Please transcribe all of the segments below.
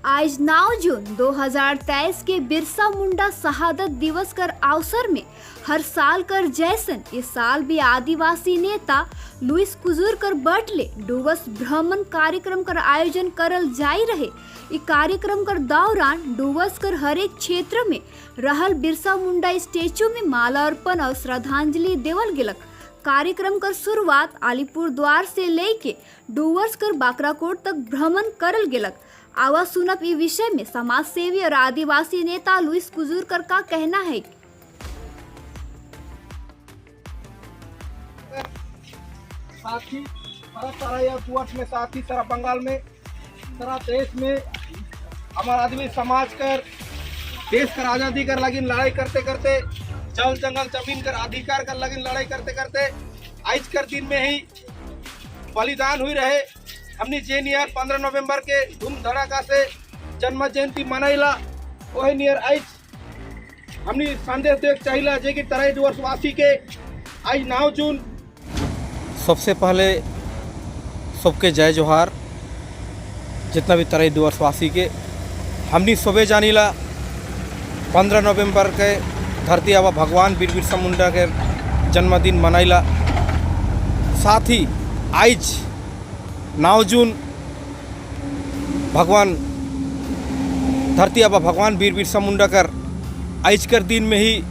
आज 9 जून 2023 के बिरसा मुंडा शहादत दिवस कर अवसर में हर साल कर जैसन इस साल भी आदिवासी नेता लुइस कुजूर कर बटले डुवर्स भ्रमण कार्यक्रम कर आयोजन करल जाई रहे। इस कार्यक्रम कर दौरान डुवर्स कर हर एक क्षेत्र में रहल बिरसा मुंडा स्टेचू में माला अर्पण और श्रद्धांजलि देवल गेलक। कार्यक्रम कर शुरुआत अलीपुर द्वार से लेके डुवर्स कर बाकराकोट तक भ्रमण करल गेलक। आवाज सुनब इस विषय में समाज सेवी और आदिवासी नेता लुइस कुजूर कर का कहना है। साथ ही सारा डुवर्स में, साथ ही सारा बंगाल में, सारा देश में हमारा आदमी समाज कर देश कर आज़ादी कर लगी लड़ाई करते करते, जल जंगल जमीन कर अधिकार कर लगी लड़ाई करते करते आज कर दिन में ही बलिदान हुई रहे। हमने जे नियर 15 नवंबर के धूम धड़ाका से जन्म जयंती मनाइला, वही नियर आज हमने संदेश देख चाहिए जे कि तराई डुवर्स वासी के आज 9 जून। सबसे पहले सबके जय जोहार। जितना भी तराई डुवर्स वासी के हमनी सबे जानीला 15 नवंबर के धरती आबा भगवान बीर बिरसा मुंडा के जन्मदिन मनाइला। साथ ही आज 9 जून भगवान धरती आबा भगवान बीर बिरसा मुंडा कर आज कर दिन में ही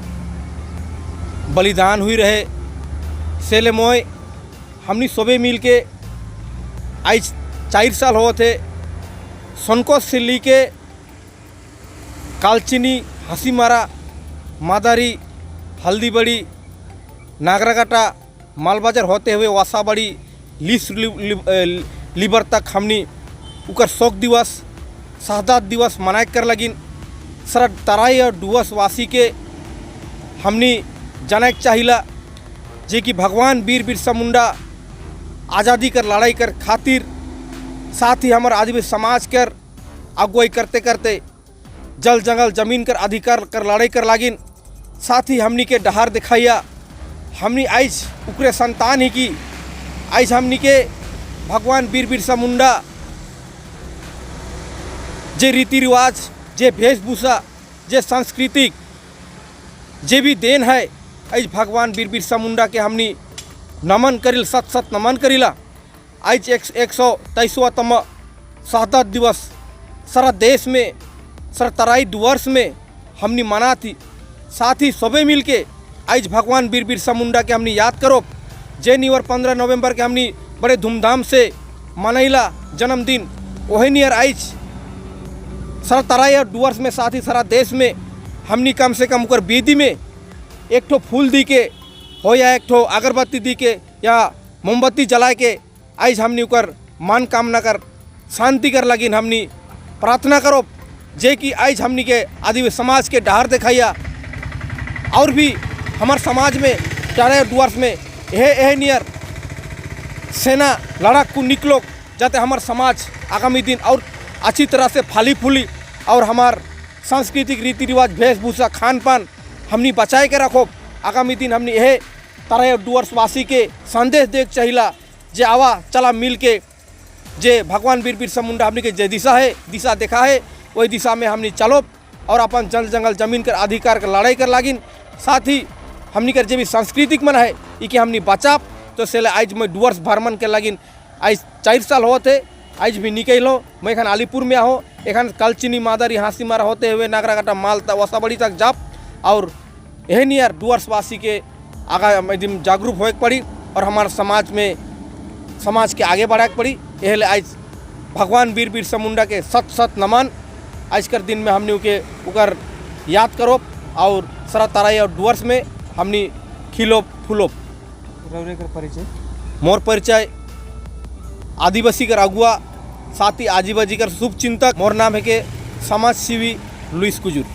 बलिदान हुई रहे। सेले मोय हमनी सबे मिल के आज 4 साल हो थे संकोच से ली के कालचिनी, हसीमारा, मादारी, हल्दीबड़ी, नागराकाटा, मालबाजार होते हुए वासाबाड़ी, लिबर तक हमनी उकर शोक दिवस, शहादत दिवस मनाए कर लगिन। सर तराई और डुवर्स वासी के हमनी जाने चाहिला जे कि भगवान बीर बिरसा मुंडा आज़ादी कर लड़ाई कर खातिर, साथ ही हमारे आदिवासी समाज कर अगुवाई करते करते जल जंगल जमीन कर अधिकार कर लड़ाई कर लागिन। साथ ही हमनी के डहार दिखाइया हमनी आज उकरे संतान ही की आज हमनी के भगवान बीर बिरसा मुंडा जे रीति रिवाज, जे वेशभूषा, जे सांस्कृतिक जे भी देन है, आज भगवान बीर बिरसा मुंडा के हमनी नमन करिल, सत सत नमन करिला। आज 123वां शहादत दिवस सारा देश में, सारा तराई डुवर्स में हमनी मना थी। साथ ही सबे मिल के आज भगवान बीर बिरसा मुंडा के हमनी याद करो। जे नियर 15 नवंबर के हमनी बड़े धूमधाम से मनैला जन्मदिन, वही नियर आज सारा तराई और डुवर्स में, साथ ही सारा देश में हमनी कम से कम उकर बेदी में एक ठो फूल दी के हो या एक ठो अगरबत्ती दी के या मोमबत्ती जला के आज हमनी उकर मान कामना कर शांति कर लगिन हमनी प्रार्थना करो जे कि आज हमनी के आदिवासी समाज के डहार दिखाइया। और भी हमार समाज में तराई डुवर्स में यह नियर सेना लड़ाक को निकलो जाते हमार समाज आगामी दिन और अच्छी तरह से फली फूली और हमार सांस्कृतिक रीति रिवाज, वेशभूषा, खान पान हमनी बचाए के रखो। आगामी दिन हमनी यह तराई डुवर्स वासी के संदेश देख चाहिला जे आवा चला मिल के जे भगवान बीर बिरसा मुंडा हमनी के जे दिशा देखा है वही दिशा में हमनी चलो और अपन जल जंगल जमीन कर अधिकार कर लड़ाई कर लागिन। साथ ही हमनी कर जे भी सांस्कृतिक मन है ई कि हमनी बचाप। तो से आज मैं डुवर्स भ्रमण के लागिन आज 4 साल होते, आज भी निकलो मैं एखन अलीपुर में हो, एखन कालचिनी, मादारी, हासीमारा होते हुए नागराकाटा, मालता, वसाबड़ी तक जाप और यह नियर डुवर्स वासी के आगा एकदम जागरूक होए पड़ी और हमारे समाज के आगे बढ़ाए पड़ी। यह आज भगवान बीर बिरसा मुंडा के सत सत नमन। आज कर दिन में हमने उकर याद करो और सारा तराई और डुवर्स में हमनी खिलो फूलो। परिचय मोर परिचय आदिवासी कर अगुआ, साथ ही आदिवासी कर शुभ चिंतक। मोर नाम है के समाज सेवी लुइस कुजूर।